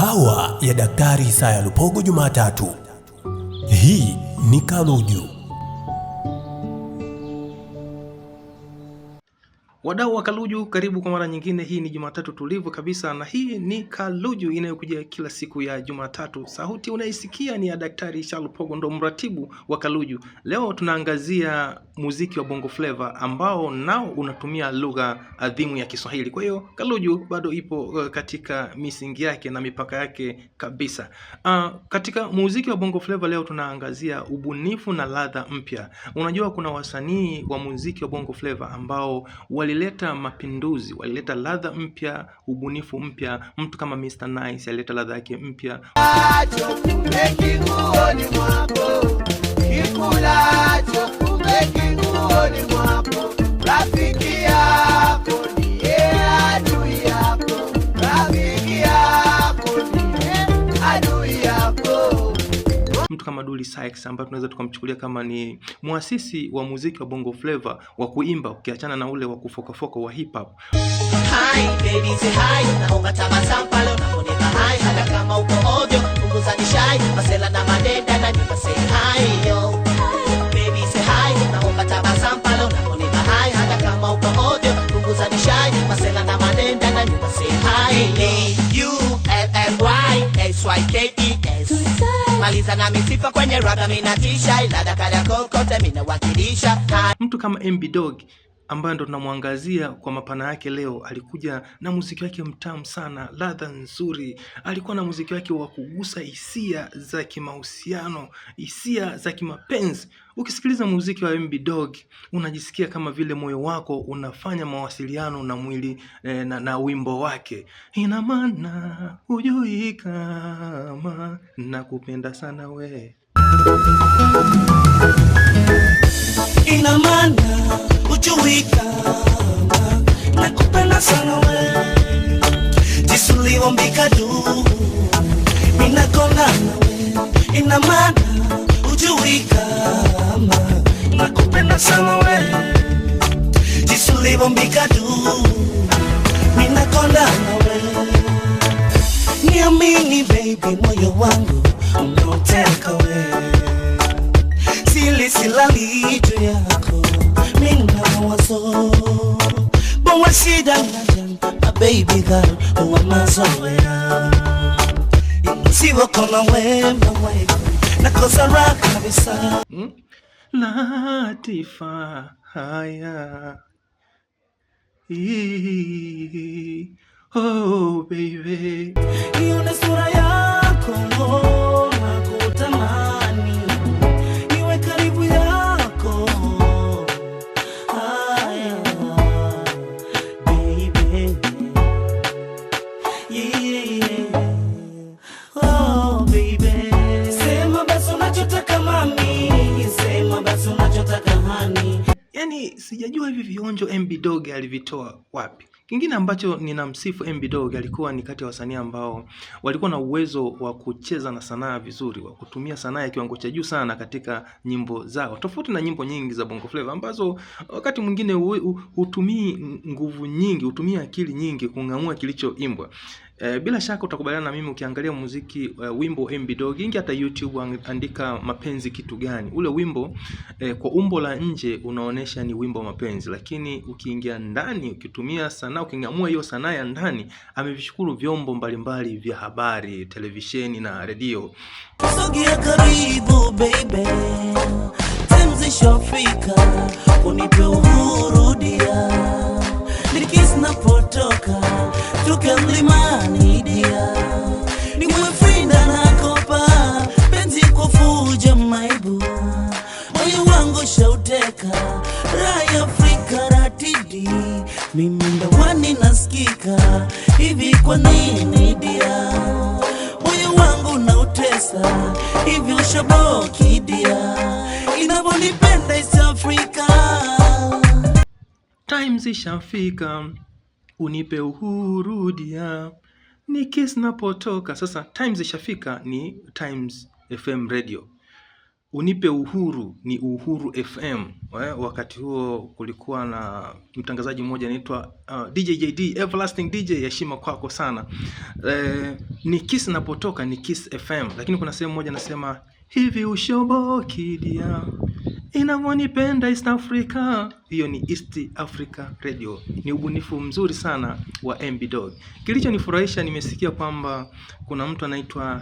Kahawa ya Daktari Isaya Lupogo Jumatatu. Hii ni Kaluju. Wadau wa Kaluju, karibu kwa mara nyingine. Hii ni Jumatatu tulivu kabisa, na hii ni Kaluju inayokuja kila siku ya Jumatatu. Sauti unaisikia ni ya Daktari Isaya Lupogo, ndo mratibu wa Kaluju. Leo tunaangazia muziki wa Bongo Flava ambao nao unatumia lugha adhimu ya Kiswahili. Kwa hiyo Kaluju bado ipo katika misingi yake na mipaka yake kabisa. Katika muziki wa Bongo Flava leo tunaangazia ubunifu na ladha mpya. Unajua kuna wasanii wa muziki wa Bongo Flava ambao walileta mapinduzi, walileta ladha mpya, ubunifu mpya. Mtu kama Mr. Nice alileta ladha yake mpya. Mtu kama Dully Sykes ambaye tunaweza tukamchukulia kama ni muasisi wa muziki wa Bongo Flava wa kuimba, ukiachana na ule wa kufoka wa hip hop. Hi baby say hi, naomba tabasamu pale unaponipa hi, hata kama uko ovyo punguza nishai, masela na madenda na nipa say hi yo. Baby say hi, naomba tabasamu pale unaponipa hi, hata kama uko ovyo punguza nishai, masela na madenda na nipa say hi. ULLYSYKES maliza na misifa kwenye raga minatisha, ilada kala kokote minawakilisha. Mtu kama MB Dog ambaye ndo tunamwangazia kwa mapana yake leo, alikuja na muziki wake mtamu sana, ladha nzuri. Alikuwa na muziki wake wa kugusa hisia za kimahusiano, hisia za kimapenzi. Ukisikiliza muziki wa MB Dog unajisikia kama vile moyo wako unafanya mawasiliano na mwili na wimbo wake. Ina maana hujui kama nakupenda sana we. Ina maana hujui kama nakupenda sana we. Jinsi ulivyombika tu minakonda nawe. Ina maana hujui kama nakupenda sana we. Jinsi ulivyombika tu minakonda nawe. Niamini baby, moyo wangu unauteka we. Silali juu yako mina mawazo, bawa shida najan, my baby girl uwa mazoea. Siwa kona wema weko na kosa raka kabisa. Latifa haya oh baby, ione sura yako na kutamani niwe karibu yako. Haya baby, yeah. Oh baby, sema basi unachotaka mami, sema basi unachotaka hani. Yani sijajua hivi vionjo MB Dog alivitoa wapi. Kingine ambacho ninamsifu MB Dog, alikuwa ni kati ya wasanii ambao walikuwa na uwezo wa kucheza na sanaa vizuri, wa kutumia sanaa ya kiwango cha juu sana katika nyimbo zao. Tofauti na nyimbo nyingi za Bongo Flava ambazo wakati mwingine hutumii nguvu nyingi, hutumia akili nyingi kung'amua kilichoimbwa. Bila shaka utakubaliana na mimi ukiangalia muziki wimbo MB Dog, ingia hata YouTube andika mapenzi kitu gani. Ule wimbo kwa umbo la nje unaonesha ni wimbo wa mapenzi, lakini ukiingia ndani, ukitumia sanaa, uking'amua hiyo sanaa ya ndani, amevishukuru vyombo mbalimbali vya habari, televisheni na redio. Sogea karibu baby, temzisha Afrika, unipe uhuru dia. Nikis napotoka tuke mlimani dia, ni mwefrinda na kopa penzi kwa fuja maibu. Moyo wangu shauteka raya Afrika ratidi, mimi ndawani nasikika hivi kwa nini dia. Moyo wangu nautesa hivi ushaboki dia, inavyonipenda East Africa. Times ishafika unipe uhuru dia, Nikis napotoka. Sasa Times ishafika ni Times FM Radio. Unipe Uhuru ni Uhuru FM. Wakati huo kulikuwa na mtangazaji mmoja anaitwa DJ JD, Everlasting DJ, heshima kwako sana. Ni Kiss napotoka ni Kiss FM, lakini kuna sehemu moja nasema hivi ushobokidia inavyonipenda East Africa. Hiyo ni East Africa Radio. Ni ubunifu mzuri sana wa MB Dog. Kilichonifurahisha, nimesikia kwamba kuna mtu anaitwa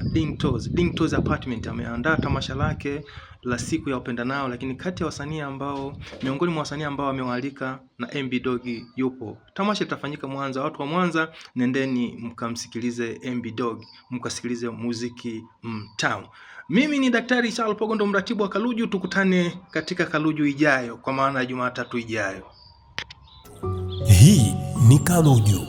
Dingtoz Apartment ameandaa tamasha lake la siku ya wapendanao, lakini kati ya wasanii ambao, miongoni mwa wasanii ambao amewaalika na MB Dog yupo. Tamasha litafanyika Mwanza. Watu wa Mwanza, nendeni mkamsikilize MB Dog, mkasikilize muziki mtamu. Mimi ni Daktari Charles Pogo, ndo mratibu wa Kaluju. Tukutane katika Kaluju ijayo, kwa maana ya Jumatatu ijayo. Hii ni Kaluju.